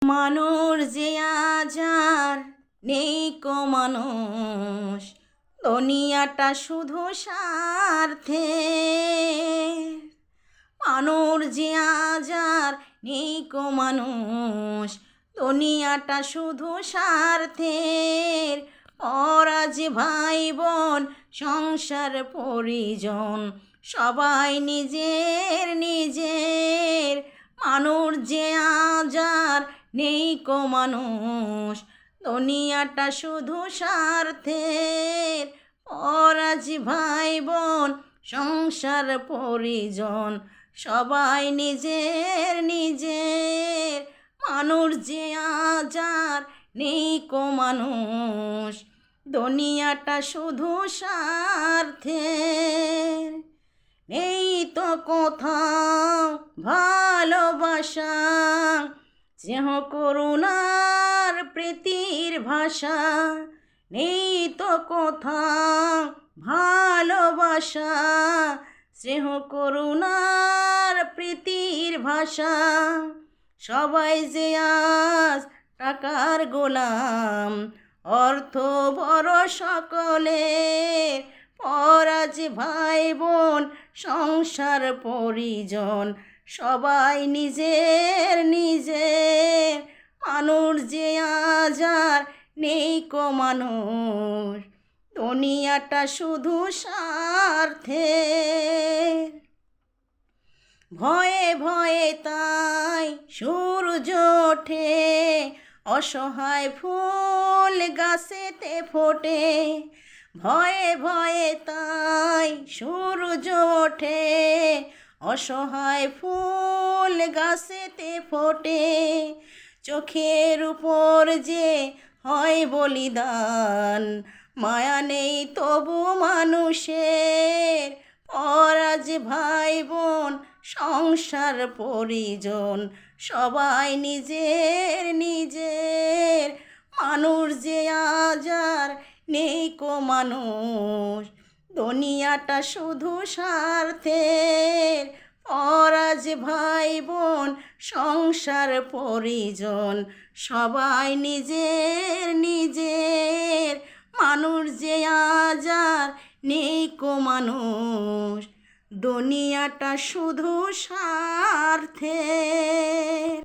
মানুষ যে আজ আর নেই কো মানুষ, দুনিয়াটা শুধু স্বার্থে। মানুষ যে আজ আর নেই কো মানুষ, দুনিয়াটা শুধু স্বার্থের। ওরা যে ভাই বোন সংসার পরিজন, সবাই নিজের নিজের। মানুষ যে আজ আর নেই কো মানুষ, দুনিয়াটা শুধু স্বার্থের। ওরা যে ভাই বোন সংসার পরিজন, সবাই নিজের নিজের। মানুষ যে আজ আর নেই কো মানুষ, দুনিয়াটা শুধু স্বার্থের। নেই তো কোথাও ভালোবাসা, স্নেহ করুণার প্রীতির ভাষা। নেই তো কোথাও ভালোবাসা, স্নেহ করুণার প্রীতির ভাষা। সবাই যে আজ টাকার গোলাম, অর্থ বড় সকলের। ওরা যে ভাই বোন সংসার পরিজন, সবাই নিজের নিজের। মানুষ যে আজ আর নেই কো মানুষ, দুনিয়াটা শুধু স্বার্থের। ভয়ে ভয়ে তাই সূর্য ওঠে, অসহায় ফুল গাছেতে ফোটে। ভয়ে ভয়ে তাই সূর্য ওঠে, অসহায় ফুল গাছেতে ফোটে। চোখের উপর যে হয় বলিদান, মায়া নেই তবু মানুষের। ওরা যে ভাই বোন সংসার পরিজন, সবাই নিজের নিজের। মানুষ যে আজ আর নেই কো মানুষ, দুনিয়াটা শুধু স্বার্থের। ওরা যে ভাই বোন সংসার পরিজন, সবাই নিজের নিজের। মানুষ যে আজ আর নেই কো মানুষ, দুনিয়াটা শুধু স্বার্থের।